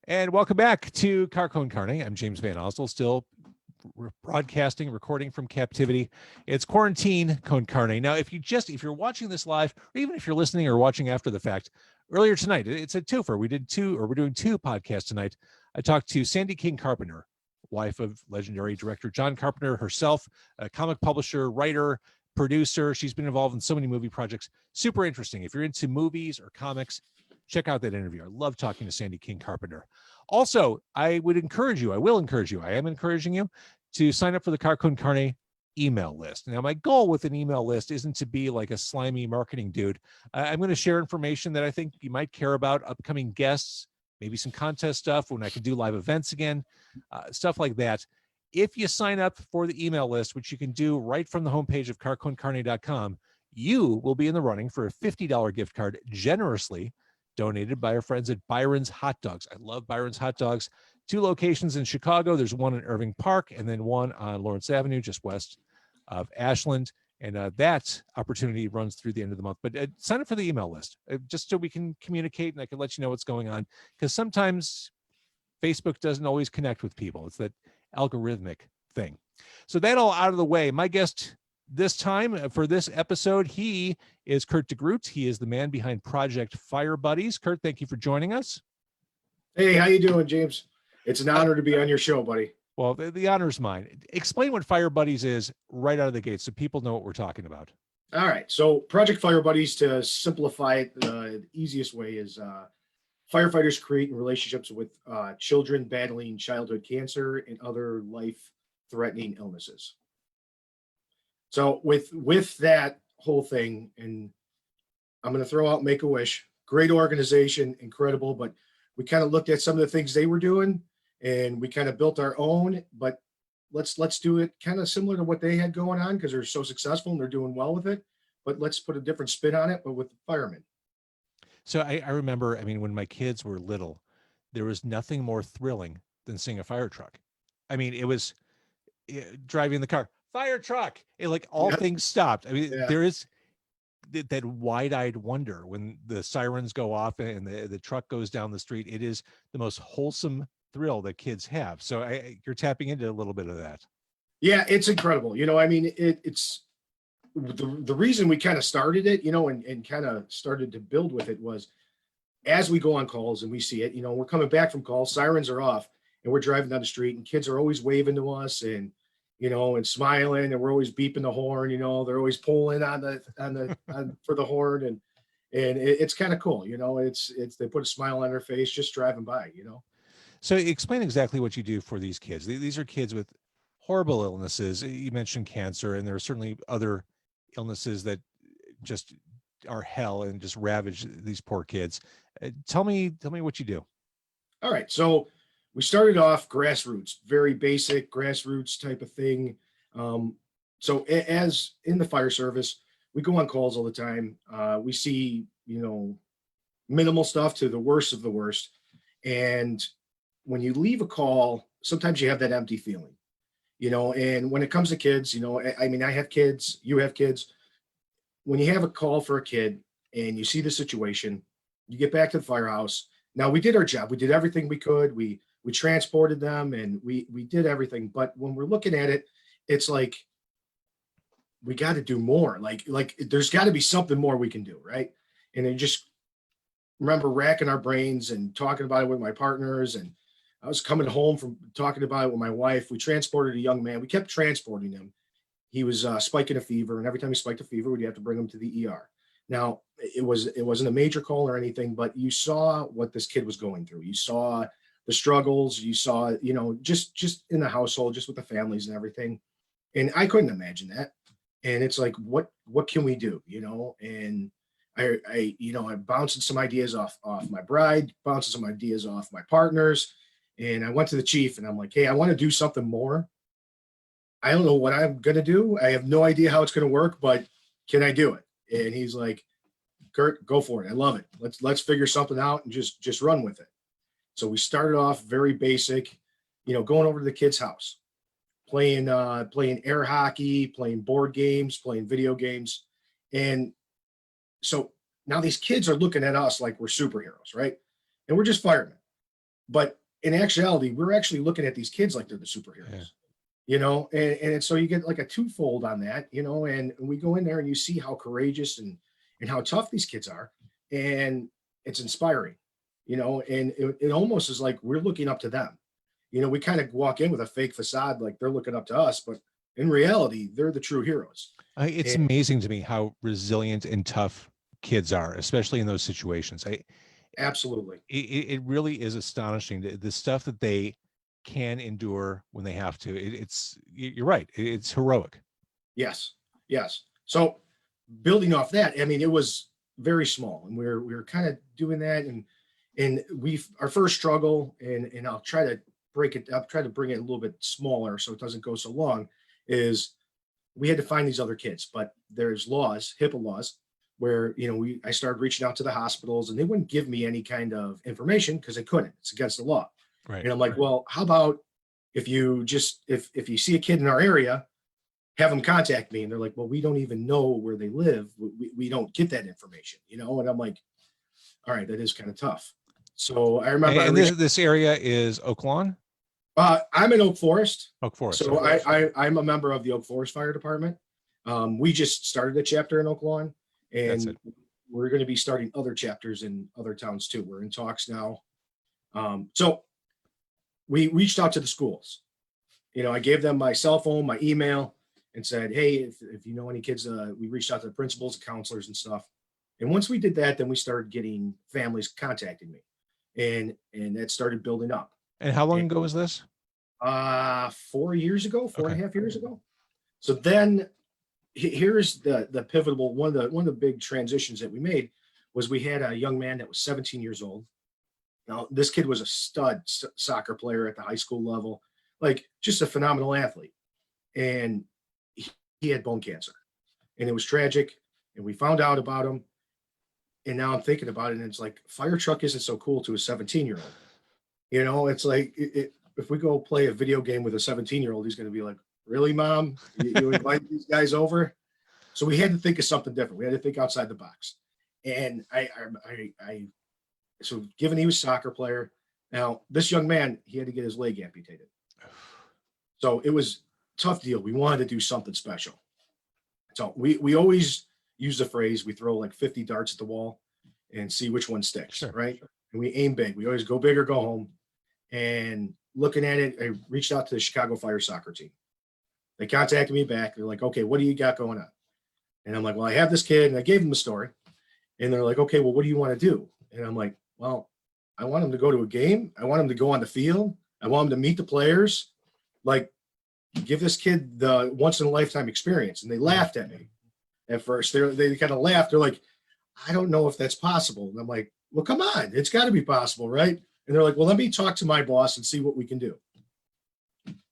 And welcome back to Car Con Carne. I'm James Van Osdell, still broadcasting, recording from captivity. It's quarantine Con Carne. Now, if you're watching this live, or even if you're listening or watching after the fact, earlier tonight, it's a twofer. We're doing two podcasts tonight. I talked to Sandy King Carpenter, wife of legendary director John Carpenter herself, a comic publisher, writer, producer. She's been involved in so many movie projects. Super interesting. If you're into movies or comics, check out that interview. I love talking to Sandy King Carpenter. Also, I will encourage you, I am encouraging you to sign up for the Car Con Carne email list. Now, my goal with an email list isn't to be like a slimy marketing dude. I'm going to share information that I think you might care about, upcoming guests, maybe some contest stuff when I can do live events again, stuff like that. If you sign up for the email list, which you can do right from the homepage of carconcarne.com, you will be in the running for a $50 gift card generously donated by our friends at Byron's Hot Dogs. I love Byron's Hot Dogs. 2 locations in Chicago. There's one in Irving Park and then one on Lawrence Avenue, just west of Ashland. And that opportunity runs through the end of the month. But sign up for the email list just so we can communicate and I can let you know what's going on. Because sometimes Facebook doesn't always connect with people. It's that algorithmic thing. So that all out of the way, my guest this time for this episode, he is Kurt DeGroot. He is the man behind Project Firebuddies. Kurt, thank you for joining us. Hey, how you doing, James? It's an honor to be on your show, buddy. Well, the honor's mine. Explain what Firebuddies is right out of the gate so people know what we're talking about. All right. So Project Firebuddies, to simplify it, the easiest way is firefighters create relationships with children battling childhood cancer and other life-threatening illnesses. So with that whole thing, and I'm going to throw out Make-A-Wish, great organization, incredible, but we kind of looked at some of the things they were doing and we kind of built our own, but let's do it kind of similar to what they had going on because they're so successful and they're doing well with it, but let's put a different spin on it, but with firemen. So I remember, when my kids were little, there was nothing more thrilling than seeing a fire truck. It was driving the car. Fire truck. Things stopped. There is that wide-eyed wonder when the sirens go off and the truck goes down the street. It is the most wholesome thrill that kids have. So you're tapping into a little bit of that. Yeah, it's incredible. It's the reason we kind of started it, and kind of started to build with it was as we go on calls and we see it, we're coming back from calls, sirens are off and we're driving down the street and kids are always waving to us and and smiling, and we're always beeping the horn. They're always pulling for the horn, and it's kind of cool. It's they put a smile on their face just driving by. So explain exactly what you do for these kids. These are kids with horrible illnesses. You mentioned cancer, and there are certainly other illnesses that just are hell and just ravage these poor kids. Tell me what you do. All right, so we started off grassroots, very basic grassroots type of thing. So as in the fire service, we go on calls all the time. We see, minimal stuff to the worst of the worst. And when you leave a call, sometimes you have that empty feeling, and when it comes to kids, I have kids, you have kids. When you have a call for a kid and you see the situation, you get back to the firehouse. Now we did our job. We did everything we could. We transported them and we did everything. But when we're looking at it, it's like, we got to do more. Like there's got to be something more we can do. Right. And I just remember racking our brains and talking about it with my partners. And I was coming home from talking about it with my wife. We transported a young man. We kept transporting him. He was spiking a fever. And every time he spiked a fever, we'd have to bring him to the ER. Now it wasn't a major call or anything, but you saw what this kid was going through. You saw the struggles, you saw, just in the household, just with the families and everything. And I couldn't imagine that. And it's like, what can we do? And I bounced some ideas off my bride, bounced some ideas off my partners. And I went to the chief and I'm like, hey, I want to do something more. I don't know what I'm going to do. I have no idea how it's going to work, but can I do it? And he's like, Kurt, go for it. I love it. Let's figure something out and just run with it. So we started off very basic, going over to the kid's house, playing air hockey, playing board games, playing video games. And so now these kids are looking at us like we're superheroes, right? And we're just firemen. But in actuality, we're actually looking at these kids like they're the superheroes. Yeah. And so you get like a twofold on that, and we go in there and you see how courageous and how tough these kids are. And it's inspiring, and it almost is like we're looking up to them. We kind of walk in with a fake facade, like they're looking up to us, but in reality, they're the true heroes. It's amazing to me how resilient and tough kids are, especially in those situations. Absolutely. It really is astonishing the stuff that they can endure when they have to. You're right. It's heroic. Yes. Yes. So building off that, I mean, it was very small, and we were kind of doing that, and our first struggle, and I'll try to bring it a little bit smaller so it doesn't go so long, is we had to find these other kids, but there's laws, HIPAA laws, where I started reaching out to the hospitals, and they wouldn't give me any kind of information because they couldn't. It's against the law. Right. And I'm like, well, how about if you see a kid in our area, have them contact me? And they're like, well, we don't even know where they live. We don't get that information, and I'm like, all right, that is kind of tough. So I remember. And this area is Oak Lawn? I'm in Oak Forest. Oak Forest. So I'm a member of the Oak Forest Fire Department. We just started a chapter in Oak Lawn, and we're going to be starting other chapters in other towns too. We're in talks now. So we reached out to the schools. I gave them my cell phone, my email, and said, hey, if you know any kids, we reached out to the principals, counselors, and stuff. And once we did that, then we started getting families contacting me, and that started building up. And how long ago was this? 4 years ago, 4.5 years ago. So then here's the pivotal one of the big transitions that we made was we had a young man that was 17 years old. Now, this kid was a stud soccer player at the high school level, like just a phenomenal athlete. And he had bone cancer, and it was tragic. And we found out about him. And now I'm thinking about it, and it's like, fire truck isn't so cool to a 17-year-old. It's like, if we go play a video game with a 17-year-old, he's going to be like, really, Mom? You invite these guys over? So we had to think of something different. We had to think outside the box. And so given he was a soccer player, now this young man, he had to get his leg amputated. So it was a tough deal. We wanted to do something special. So we always use the phrase, we throw like 50 darts at the wall and see which one sticks, right? And we aim big. We always go big or go home. And looking at it, I reached out to the Chicago Fire soccer team. They contacted me back. They're like, okay, what do you got going on? And I'm like, well, I have this kid, and I gave them the story. And they're like, okay, well, what do you want to do? And I'm like, well, I want him to go to a game. I want him to go on the field. I want him to meet the players. Like, give this kid the once in a lifetime experience. And they laughed at me at first. They kind of laughed. They're like, I don't know if that's possible. And I'm like, well, come on, it's got to be possible, right? And they're like, well, let me talk to my boss and see what we can do.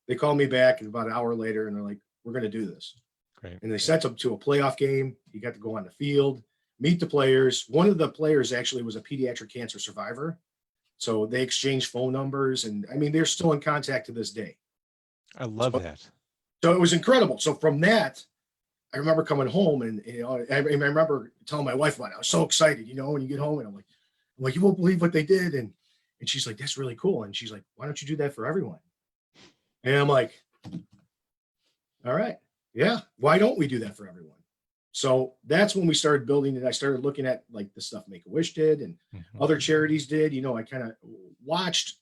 They called me back about an hour later, and they're like, we're going to do this. Great. And they sent him to a playoff game. He got to go on the field, meet the players. One of the players actually was a pediatric cancer survivor. So they exchanged phone numbers, and I mean, they're still in contact to this day. I love that. So it was incredible. So from that, I remember coming home, and I remember telling my wife about it. I was so excited, when you get home, and I'm like, you won't believe what they did. And she's like, that's really cool. And she's like, why don't you do that for everyone? And I'm like, all right, yeah, why don't we do that for everyone? So that's when we started building it. I started looking at like the stuff Make-A-Wish did and other charities did. I kind of watched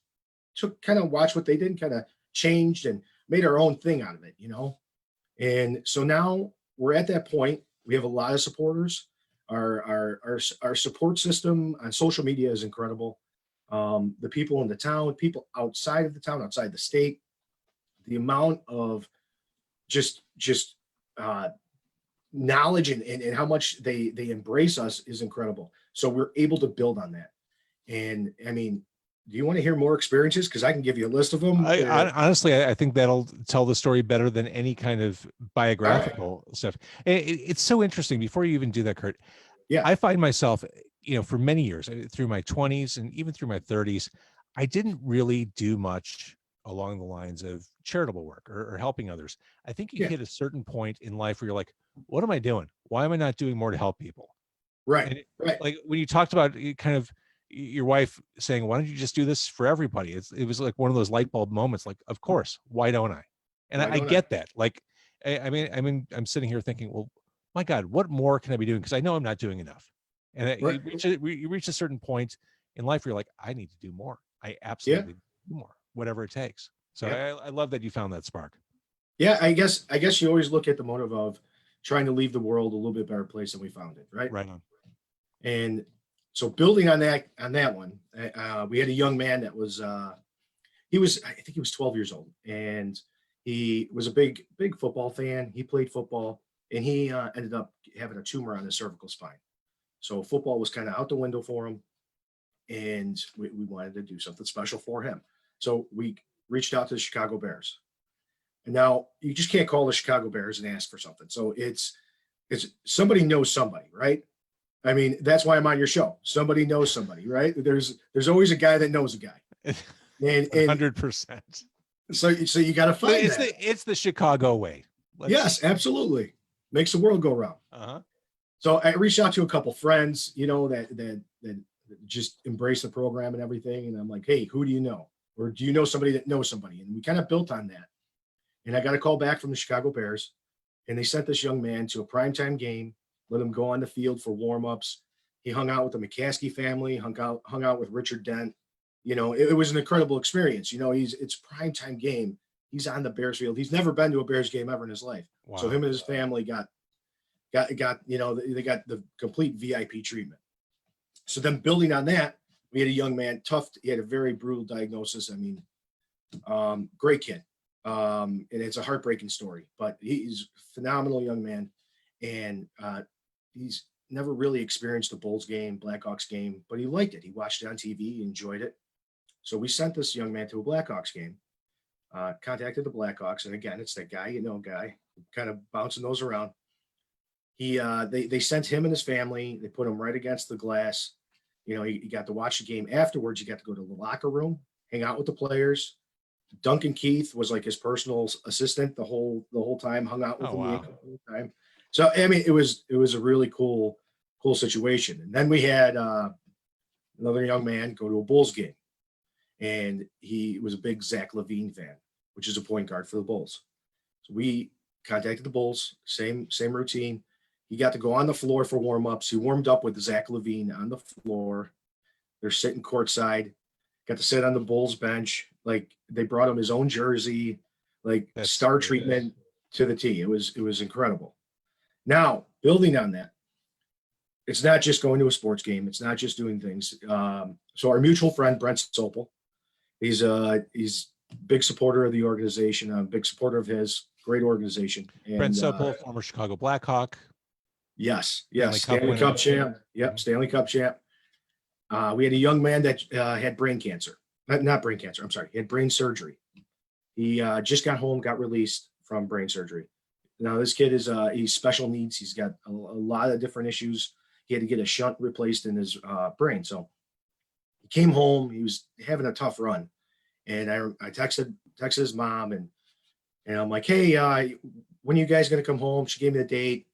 what they did and kind of changed and made our own thing out of it, And so now we're at that point. We have a lot of supporters. Our support system on social media is incredible. The people in the town, people outside of the town, outside the state, the amount of just knowledge and how much they embrace us is incredible. So we're able to build on that. And I mean, do you want to hear more experiences? Because I can give you a list of them. Honestly, I think that'll tell the story better than any kind of biographical stuff. It's so interesting. Before you even do that, Kurt, I find myself, for many years, through my 20s and even through my 30s, I didn't really do much along the lines of charitable work or helping others. I think you hit a certain point in life where you're like, what am I doing? Why am I not doing more to help people? Right. Like when you talked about kind of, your wife saying, why don't you just do this for everybody? It was like one of those light bulb moments. Like, of course, why don't I? And Why I don't I? get that. Like, I'm sitting here thinking, well, my God, what more can I be doing? Because I know I'm not doing enough. And Right. you reach a certain point in life where you're like, I need to do more. I Yeah. absolutely need to do more, whatever it takes. So Yeah. I love that you found that spark. Yeah. I guess you always look at the motive of trying to leave the world a little bit better place than we found it. Right. Right on. And so building on that one, we had a young man that was I think he was 12 years old, and he was a big football fan. He played football, and he ended up having a tumor on his cervical spine. So football was kind of out the window for him, and we wanted to do something special for him. So we reached out to the Chicago Bears. And now you just can't call the Chicago Bears and ask for something. So it's somebody knows somebody, right? I mean, that's why I'm on your show. Somebody knows somebody, right? There's always a guy that knows a guy. And 100%. so you got to find that. It's the Chicago way. Yes, absolutely. Makes the world go round. Uh-huh. So I reached out to a couple friends, that just embrace the program and everything. And I'm like, hey, who do you know? Or do you know somebody that knows somebody? And we kind of built on that. And I got a call back from the Chicago Bears, and they sent this young man to a primetime game, let him go on the field for warmups. He hung out with the McCaskey family, hung out with Richard Dent. It was an incredible experience. It's primetime game. He's on the Bears field. He's never been to a Bears game ever in his life. Wow. So him and his family got they got the complete VIP treatment. So then building on that, we had a young man, tough. He had a very brutal diagnosis. I mean, great kid. And it's a heartbreaking story, but he's a phenomenal young man. And he's never really experienced a Bulls game, Blackhawks game, but he liked it. He watched it on TV, he enjoyed it. So we sent this young man to a Blackhawks game, contacted the Blackhawks. And again, it's that guy, kind of bouncing those around. They sent him and his family. They put him right against the glass. He got to watch the game. Afterwards, he got to go to the locker room, hang out with the players. Duncan Keith was like his personal assistant the whole time, hung out with him the whole time. So I mean, it was a really cool situation. And then we had another young man go to a Bulls game, and he was a big Zach LaVine fan, which is a point guard for the Bulls. So we contacted the Bulls, same routine. He got to go on the floor for warm-ups. He warmed up with Zach LaVine on the floor. They're sitting courtside. Got to sit on the Bulls bench. Like, they brought him his own jersey, like star treatment to the T. It was incredible. Now, building on that, it's not just going to a sports game. It's not just doing things. So our mutual friend, Brent Sopel, he's a big supporter of the organization. I'm a big supporter of his. Great organization. And, Brent Sopel, former Chicago Blackhawk. Yes. Stanley Cup champ. Yep, Stanley Cup champ. We had a young man that had brain cancer. Not brain cancer. I'm sorry. He had brain surgery. He just got home, got released from brain surgery. Now, this kid he's special needs. He's got a lot of different issues. He had to get a shunt replaced in his brain. So he came home. He was having a tough run. And I texted his mom, and I'm like, hey, when are you guys going to come home? She gave me the date.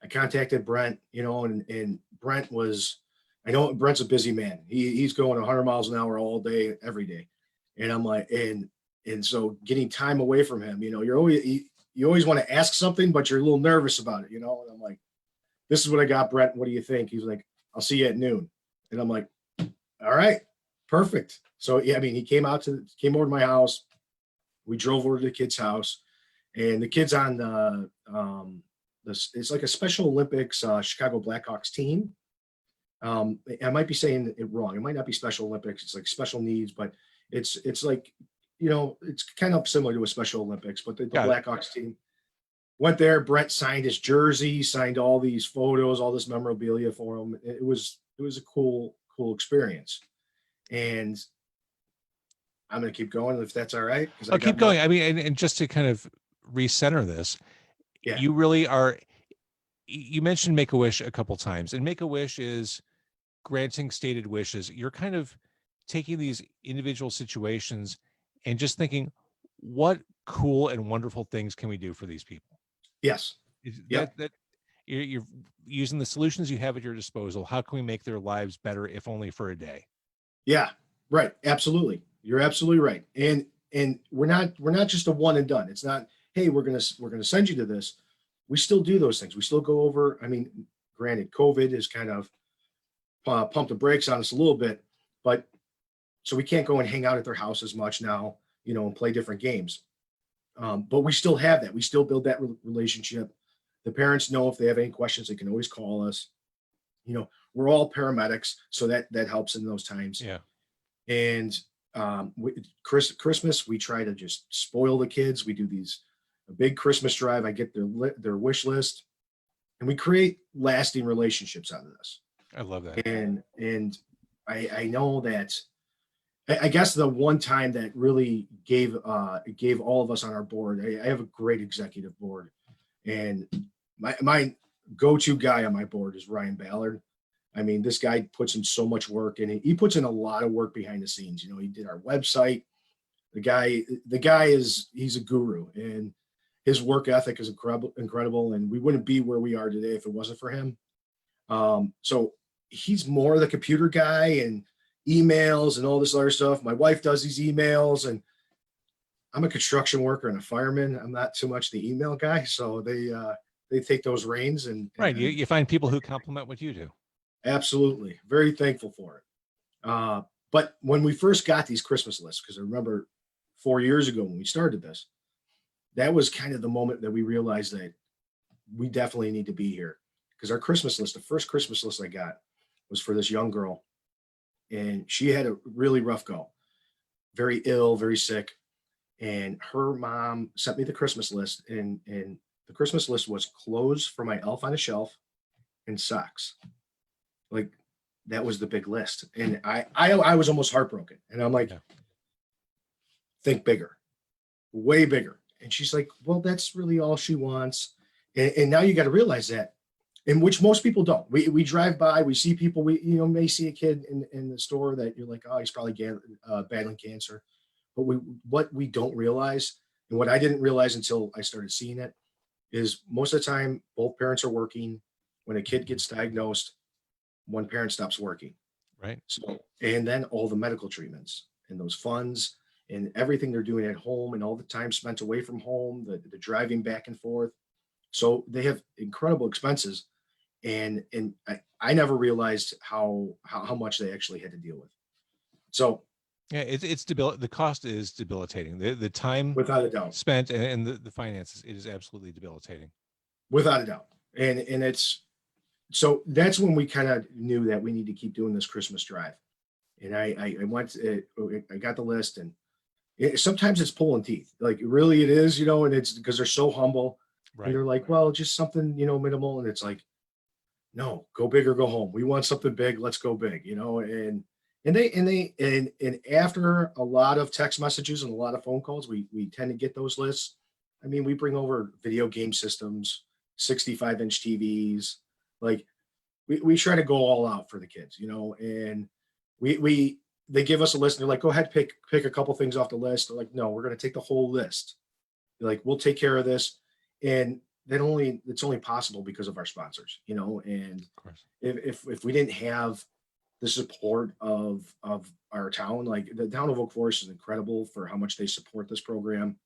I contacted Brent, and Brent was, I know Brent's a busy man. He's going 100 miles an hour all day, every day. And I'm like, and so getting time away from him, you always want to ask something, but you're a little nervous about it, And I'm like, this is what I got, Brent. What do you think? He's like, I'll see you at noon. And I'm like, all right, perfect. So, yeah, I mean, he came over to my house. We drove over to the kid's house, and the kid's on it's like a Special Olympics Chicago Blackhawks team. I might be saying it wrong. It might not be Special Olympics. It's like special needs, but it's like, it's kind of similar to a Special Olympics, but the Blackhawks team went there. Brent signed his jersey, signed all these photos, all this memorabilia for him. It was a cool experience. And I'm going to keep going if that's all right. I'll keep going. I mean, and just to kind of recenter this, yeah. You really are. You mentioned Make-A-Wish a couple times, and Make-A-Wish is granting stated wishes. You're kind of taking these individual situations and just thinking, what cool and wonderful things can we do for these people? Yes. That you're using the solutions you have at your disposal. How can we make their lives better, if only for a day? Yeah, right. Absolutely. You're absolutely right. And we're not just a one and done. It's not, hey, we're gonna send you to this. We still do those things. We still go over. I mean, granted, COVID has kind of pumped the brakes on us a little bit, but so we can't go and hang out at their house as much now, and play different games. But we still have that. We still build that relationship. The parents know if they have any questions, they can always call us. We're all paramedics, so that helps in those times. Yeah. And Christmas, we try to just spoil the kids. We do a big Christmas drive. I get their wish list, and we create lasting relationships out of this. I love that. And I know that I guess the one time that really gave all of us on our board. I have a great executive board, and my go-to guy on my board is Ryan Ballard. I mean, this guy puts in so much work, and he puts in a lot of work behind the scenes. He did our website. He's a guru, and his work ethic is incredible. And we wouldn't be where we are today if it wasn't for him. So he's more the computer guy and emails and all this other stuff. My wife does these emails, and I'm a construction worker and a fireman. I'm not too much the email guy, so they take those reins and Right. You find people who complement what you do. Absolutely. Very thankful for it. But when we first got these Christmas lists, because I remember 4 years ago when we started this, that was kind of the moment that we realized that we definitely need to be here. Because our Christmas list, the first Christmas list I got was for this young girl, and she had a really rough go, very ill, very sick. And her mom sent me the Christmas list, and the Christmas list was clothes for my elf on a shelf and socks. Like, that was the big list. And I was almost heartbroken. And I'm like, Yeah. Think bigger, way bigger. And she's like, well, that's really all she wants. And now you got to realize that, in which most people don't. We drive by, we see people, we may see a kid in the store that you're like, oh, he's probably battling cancer. But what we don't realize, and what I didn't realize until I started seeing it, is most of the time both parents are working. When a kid gets diagnosed, one parent stops working. Right. So, and then all the medical treatments and those funds and everything they're doing at home and all the time spent away from home, the driving back and forth. So they have incredible expenses. And I never realized how much they actually had to deal with. So Yeah, the cost is debilitating. The time without a doubt spent and the finances, it is absolutely debilitating. without a doubt. And it's, so that's when we kind of knew that we need to keep doing this Christmas drive. And I went, I got the list, and sometimes it's pulling teeth. Like, really it is, and it's because they're so humble. Right. And they're like, well, just something, minimal. And it's like, no, go big or go home. We want something big. Let's go big, and after a lot of text messages and a lot of phone calls, we tend to get those lists. I mean, we bring over video game systems, 65-inch TVs. Like, we try to go all out for the kids, and they give us a list, and they're like, go ahead, pick a couple things off the list. They're like, no, we're going to take the whole list. They're like, we'll take care of this. And it's only possible because of our sponsors, and Of course. if we didn't have the support of our town, like, the town of Oak Forest is incredible for how much they support this program.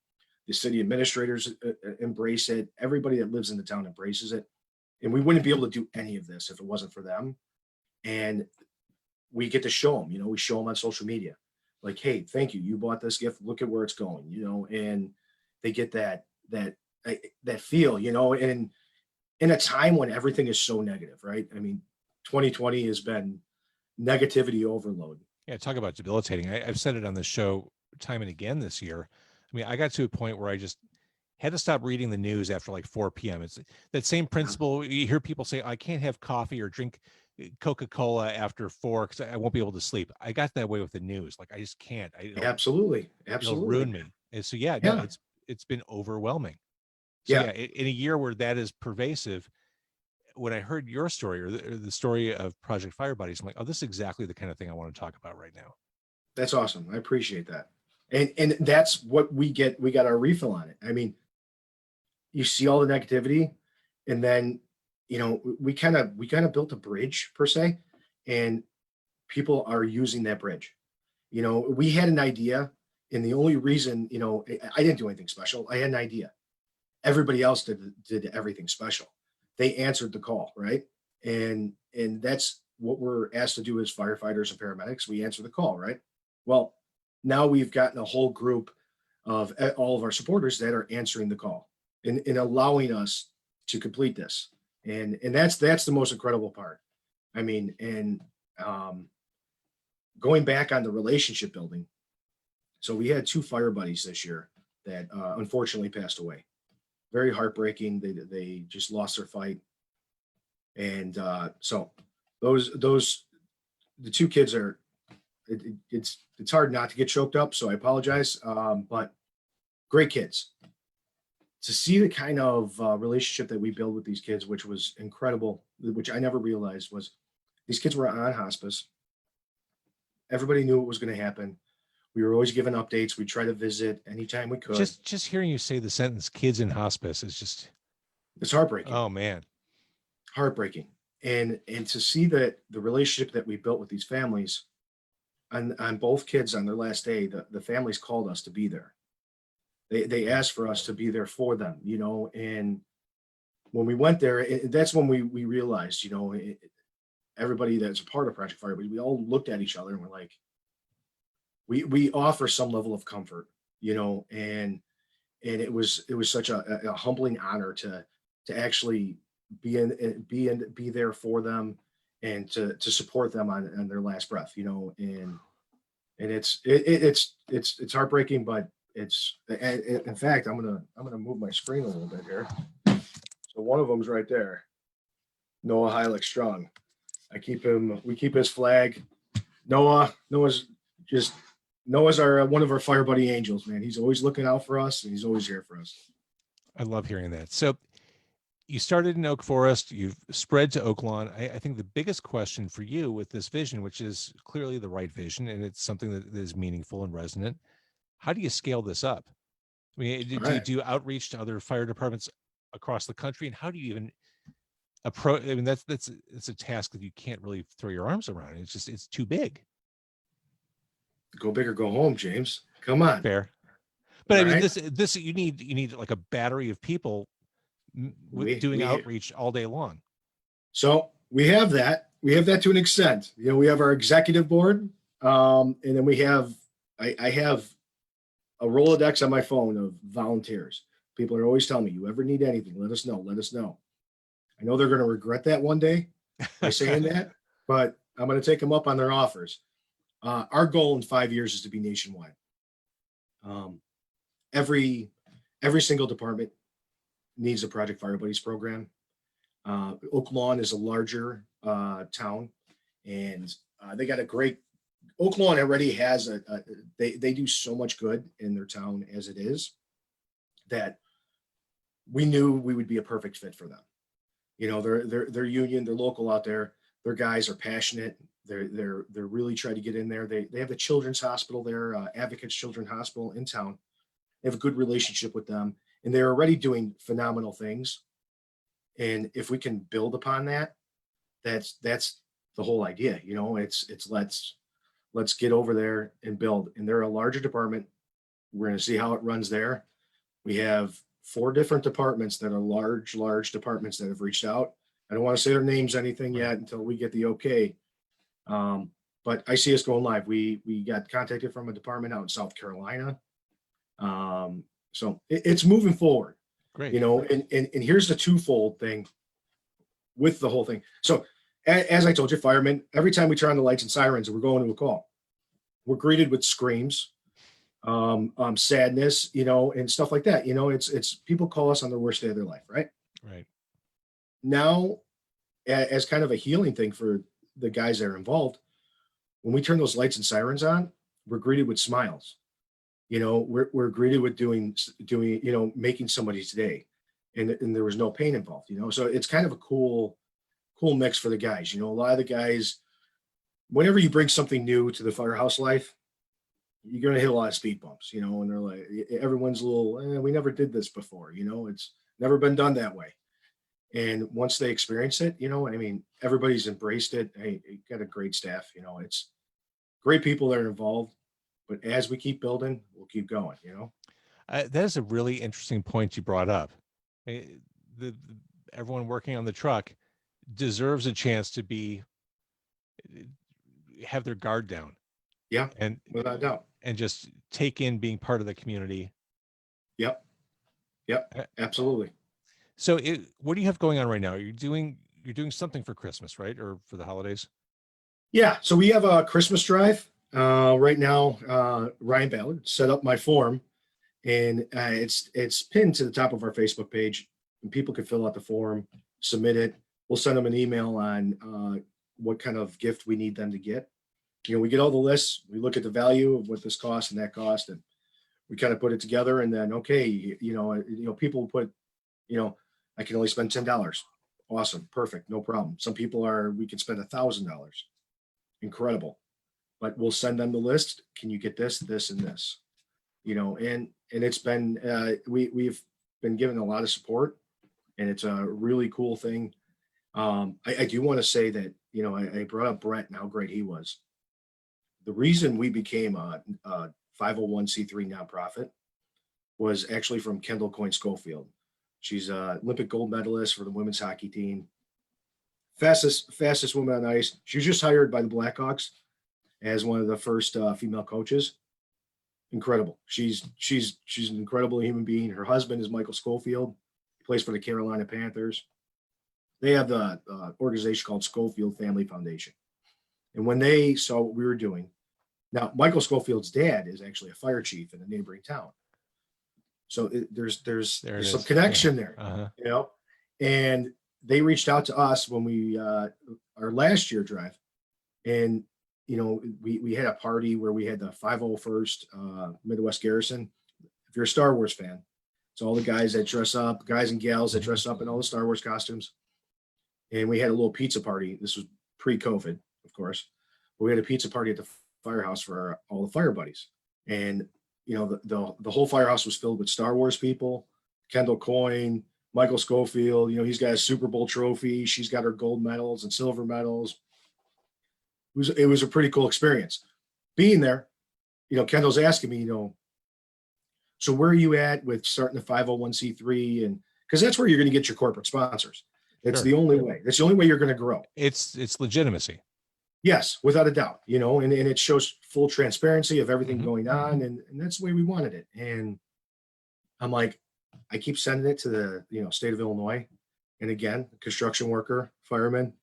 The city administrators embrace it. Everybody that lives in the town embraces it. And we wouldn't be able to do any of this if it wasn't for them. And we get to show them, we show them on social media, like, hey, thank you. You bought this gift. Look at where it's going, and they get that feel, and in a time when everything is so negative, right? I mean, 2020 has been negativity overload. Yeah, talk about debilitating. I've said it on the show time and again this year. I mean, I got to a point where I just had to stop reading the news after like 4 p.m. It's that same principle. You hear people say, I can't have coffee or drink Coca-Cola after 4 because I won't be able to sleep. I got that way with the news. Like, I just can't. Absolutely. It'll ruin me. And so, no, it's been overwhelming. So in a year where that is pervasive, when I heard your story or the story of Project Firebuddies, I'm like, oh, this is exactly the kind of thing I want to talk about right now. That's awesome. I appreciate that. And that's what we get. We got our refill on it. I mean, you see all the negativity, and then, we kind of built a bridge per se, and people are using that bridge. You know, we had an idea, and the only reason, you know, I didn't do anything special. I had an idea. Everybody else did everything special. They answered the call, right? And that's what we're asked to do as firefighters and paramedics. We answer the call, right? Well, now we've gotten a whole group of all of our supporters that are answering the call and allowing us to complete this. And that's the most incredible part. I mean, and going back on the relationship building. So we had two fire buddies this year that unfortunately passed away. Very heartbreaking. They just lost their fight. And so those the two kids are it's hard not to get choked up, so I apologize. But great kids. To see the kind of relationship that we build with these kids, which was incredible, which I never realized, was these kids were on hospice. Everybody knew what was going to happen. We were always given updates. We try to visit anytime we could. Just hearing you say the sentence "kids in hospice" is just, it's heartbreaking. Oh man, heartbreaking. And to see that the relationship that we built with these families, on both kids on their last day, the families called us to be there. They asked for us to be there for them, you know. And when we went there, that's when we realized, you know, everybody that's a part of Project Firebuddies, we all looked at each other and we're like, we offer some level of comfort, you know. And it was such a humbling honor to actually be there for them and to support them on their last breath, you know. And it's heartbreaking, but it's, in fact, I'm gonna move my screen a little bit here. So one of them's right there, Noah Heilich Strong. We keep his flag. Noah's our one of our fire buddy angels, man. He's always looking out for us and he's always here for us. I love hearing that. So you started in Oak Forest, you've spread to Oak Lawn. I think the biggest question for you with this vision, which is clearly the right vision, and it's something that is meaningful and resonant, how do you scale this up? I mean, do you do outreach to other fire departments across the country? And how do you even approach? I mean, it's a task that you can't really throw your arms around. It's too big. Go big or go home, James. Come on. Fair. But I mean, this you need like a battery of people doing outreach all day long. So we have that to an extent. You know, we have our executive board, and then I have a Rolodex on my phone of volunteers. People are always telling me, you ever need anything, let us know. I know they're going to regret that one day by saying that, but I'm going to take them up on their offers. Our goal in 5 years is to be nationwide. Every single department needs a Project Firebuddies program. Oak Lawn is a larger town, and they got a great. Oak Lawn already has they do so much good in their town as it is, that we knew we would be a perfect fit for them. You know, they're union, they're local out there. Their guys are passionate. They're really trying to get in there. They have the Children's Hospital there, Advocates Children's Hospital in town. They have a good relationship with them, and they're already doing phenomenal things. And if we can build upon that, that's the whole idea. You know, it's let's get over there and build. And they're a larger department. We're going to see how it runs there. We have 4 different departments that are large departments that have reached out. I don't want to say their names anything yet until we get the okay. But I see us going live. We got contacted from a department out in South Carolina. So it's moving forward. Great. You know, and here's the twofold thing with the whole thing. So as I told you, firemen, every time we turn on the lights and sirens and we're going to a call, we're greeted with screams, sadness, you know, and stuff like that. You know, it's people call us on their worst day of their life, right? Right. Now, as kind of a healing thing for the guys that are involved, when we turn those lights and sirens on, we're greeted with smiles. You know, we're greeted with doing, you know, making somebody's day, and there was no pain involved, you know. So it's kind of a cool mix for the guys. You know, a lot of the guys, whenever you bring something new to the firehouse life, you're going to hit a lot of speed bumps, you know, and they're like, everyone's a little, we never did this before, you know, it's never been done that way. And once they experience it, I mean, everybody's embraced it. Hey, you got a great staff, it's great people that are involved. But as we keep building, we'll keep going. That is a really interesting point you brought up. Eh, the everyone working on the truck deserves a chance to be have their guard down. Yeah, and without a doubt. and just take in being part of the community. Yep. Yep. Uh, Absolutely. So, what do you have going on right now? You're doing something for Christmas, right, or for the holidays? Yeah. So we have a Christmas drive right now. Ryan Ballard set up my form, and it's pinned to the top of our Facebook page, and people can fill out the form, submit it. We'll send them an email on what kind of gift we need them to get. We get all the lists. We look at the value of what this costs and that cost, and we kind of put it together. And then, okay, people put, I can only spend $10. Awesome, perfect, no problem. Some people we can spend $1,000. Incredible. But we'll send them the list. Can you get this, this, and this? And it's been we've been given a lot of support, and it's a really cool thing. I do want to say that I brought up Brett and how great he was. The reason we became a 501c3 nonprofit was actually from Kendall Coyne Schofield. She's an Olympic gold medalist for the women's hockey team. Fastest woman on ice. She was just hired by the Blackhawks as one of the first female coaches. Incredible. She's an incredible human being. Her husband is Michael Schofield. He plays for the Carolina Panthers. They have the organization called Schofield Family Foundation. And when they saw what we were doing, now Michael Schofield's dad is actually a fire chief in a neighboring town. So there's some connection there, and they reached out to us when we our last year drive, and we had a party where we had the 501st Midwest Garrison. If you're a Star Wars fan, it's all the guys that dress up, guys and gals that dress up in all the Star Wars costumes. And we had a little pizza party. This was pre-COVID, of course. But we had a pizza party at the firehouse for all the Firebuddies. And the whole firehouse was filled with Star Wars people. Kendall Coyne, Michael Schofield, he's got a Super Bowl trophy. She's got her gold medals and silver medals. It was a pretty cool experience. Being there, Kendall's asking me, so where are you at with starting the 501c3? And because that's where you're going to get your corporate sponsors. It's the only way. That's the only way you're going to grow. It's legitimacy. Yes, without a doubt, and it shows full transparency of everything going on. And that's the way we wanted it. And I'm like, I keep sending it to the, state of Illinois. And again, construction worker, fireman.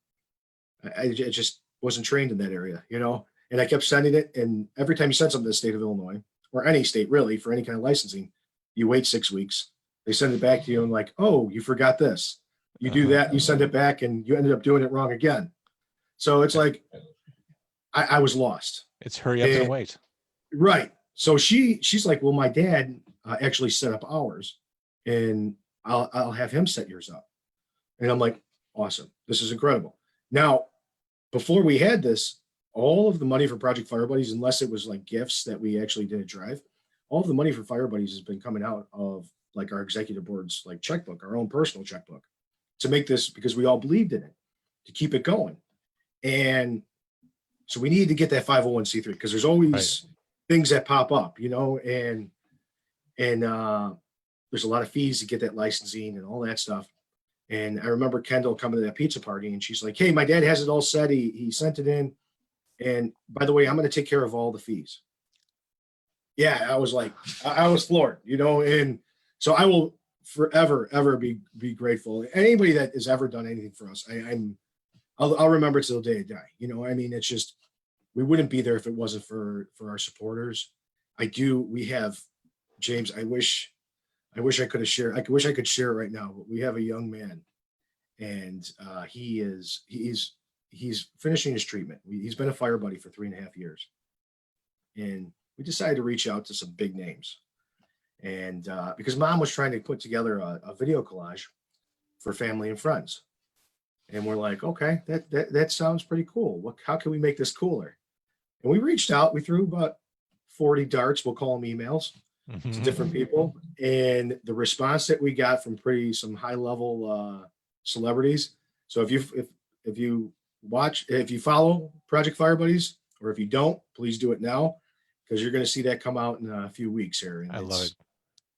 I just wasn't trained in that area, and I kept sending it. And every time you send something to the state of Illinois, or any state really, for any kind of licensing, you wait 6 weeks. They send it back to you and like, oh, you forgot this. You do that, you send it back, and you ended up doing it wrong again. So it's like, I was lost. It's hurry up and wait. Right. So she's like, well, my dad actually set up ours, and I'll have him set yours up. And I'm like, awesome. This is incredible. Now, before we had this, all of the money for Project Firebuddies, unless it was like gifts that we actually did a drive, all of the money for Firebuddies has been coming out of like our executive board's like checkbook, our own personal checkbook, to make this, because we all believed in it, to keep it going. And so we needed to get that 501c3, because there's always things that pop up, and there's a lot of fees to get that licensing and all that stuff. And I remember Kendall coming to that pizza party, and she's like, hey, my dad has it all set. He sent it in. And by the way, I'm going to take care of all the fees. Yeah, I was like, I was floored, and so I will forever, ever be grateful. Anybody that has ever done anything for us, I'll remember till the day I die. It's just, we wouldn't be there if it wasn't for our supporters. We have, James, I wish I could have shared. I wish I could share it right now, but we have a young man, and he's finishing his treatment. He's been a fire buddy for 3.5 years, and we decided to reach out to some big names, and because Mom was trying to put together a video collage for family and friends, and we're like, okay, that sounds pretty cool. How can we make this cooler? And we reached out. We threw about 40 darts. We'll call them emails. To different people, and the response that we got from some high level celebrities. So if you follow Project Firebuddies, or if you don't, please do it now, because you're going to see that come out in a few weeks here. And I love it.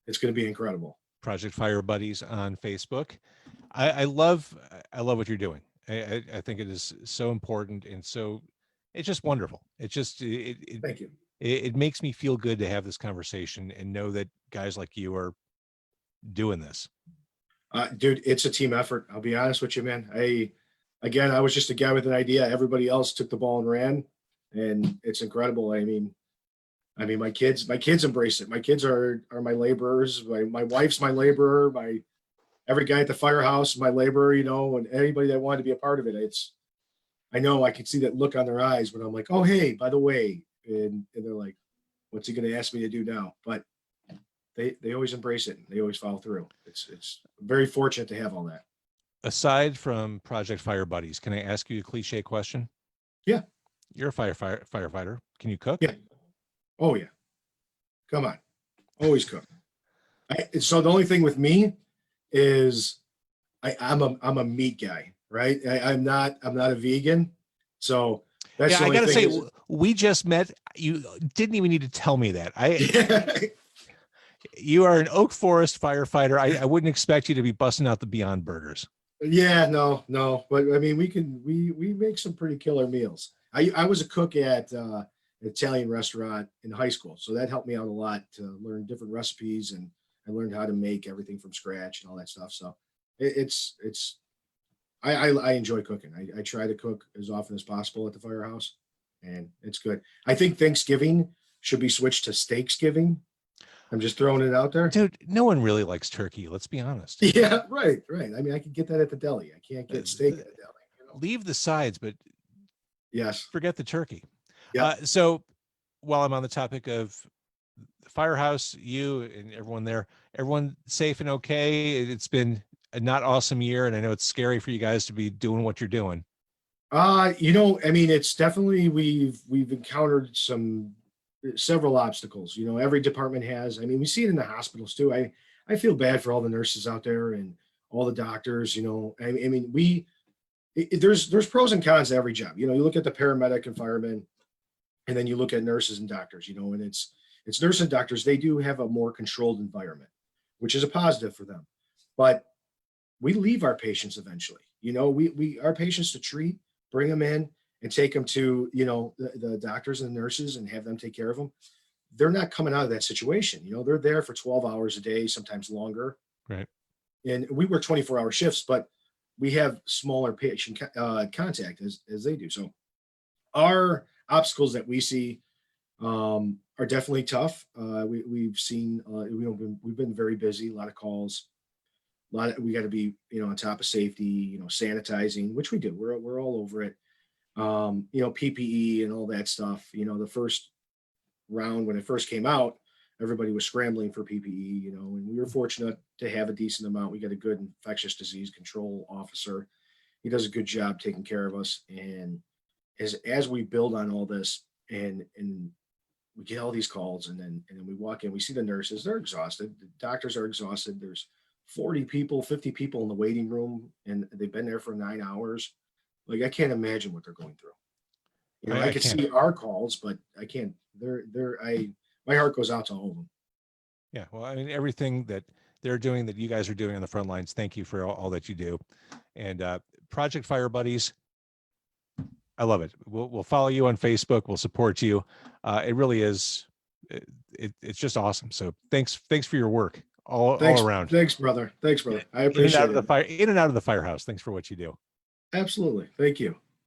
It's going to be incredible. Project Firebuddies on Facebook. I love what you're doing. I think it is so important, and so it's just wonderful. It just Thank you. It makes me feel good to have this conversation and know that guys like you are doing this. Dude, it's a team effort. I'll be honest with you, man. I was just a guy with an idea. Everybody else took the ball and ran, and it's incredible. I mean, my kids embrace it. My kids are my laborers. My wife's my laborer. Every guy at the firehouse, my laborer, and anybody that wanted to be a part of it. I know I can see that look on their eyes when I'm like, oh, hey, by the way, and they're like, what's he going to ask me to do now? But they always embrace it. And they always follow through. It's very fortunate to have all that. Aside from Project Firebuddies, can I ask you a cliche question? Yeah. You're a firefighter. Can you cook? Yeah. Oh yeah. Come on. Always cook. So the only thing with me is I'm a meat guy, right? I'm not a vegan. So that's I gotta say, we just met. You didn't even need to tell me that. You are an Oak Forest firefighter. I wouldn't expect you to be busting out the Beyond Burgers. Yeah, no. But I mean, we make some pretty killer meals. I was a cook at an Italian restaurant in high school, so that helped me out a lot to learn different recipes, and I learned how to make everything from scratch and all that stuff. So I enjoy cooking. I try to cook as often as possible at the firehouse, and it's good. I think Thanksgiving should be switched to Steaksgiving. I'm just throwing it out there. Dude, no one really likes turkey. Let's be honest. Yeah, right. I mean, I can get that at the deli. I can't get steak at the deli. Leave the sides, but yes, forget the turkey. Yeah. So while I'm on the topic of the firehouse, you and everyone there, everyone safe and okay? It's been a not awesome year, and I know it's scary for you guys to be doing what you're doing. I mean, it's definitely, we've encountered several obstacles. Every department has. I mean, we see it in the hospitals too. I feel bad for all the nurses out there and all the doctors. I mean, there's pros and cons to every job. You look at the paramedic and firemen, and then you look at nurses and doctors. And it's nurses and doctors. They do have a more controlled environment, which is a positive for them. But we leave our patients eventually. Our patients to treat, bring them in, and take them to, the doctors and the nurses and have them take care of them. They're not coming out of that situation. They're there for 12 hours a day, sometimes longer. Right. And we work 24-hour shifts, but we have smaller patient contact as they do. So our obstacles that we see are definitely tough. We've seen, we've been very busy, a lot of calls, we got to be, on top of safety, sanitizing, which we do. We're all over it. PPE and all that stuff. The first round, when it first came out, everybody was scrambling for PPE, and we were fortunate to have a decent amount. We got a good infectious disease control officer. He does a good job taking care of us. And as we build on all this, and we get all these calls, and then we walk in, we see the nurses, they're exhausted. The doctors are exhausted. There's 40 people, 50 people in the waiting room, and they've been there for 9 hours. Like, I can't imagine what they're going through. I can see our calls, but I can't. My heart goes out to all of them. Yeah, well, I mean, everything that they're doing, that you guys are doing on the front lines, thank you for all that you do. And Project Firebuddies, I love it. We'll follow you on Facebook. We'll support you. It really is. It's just awesome. So thanks for your work all around. Thanks, brother. I appreciate it. In and out of the firehouse. Thanks for what you do. Absolutely. Thank you.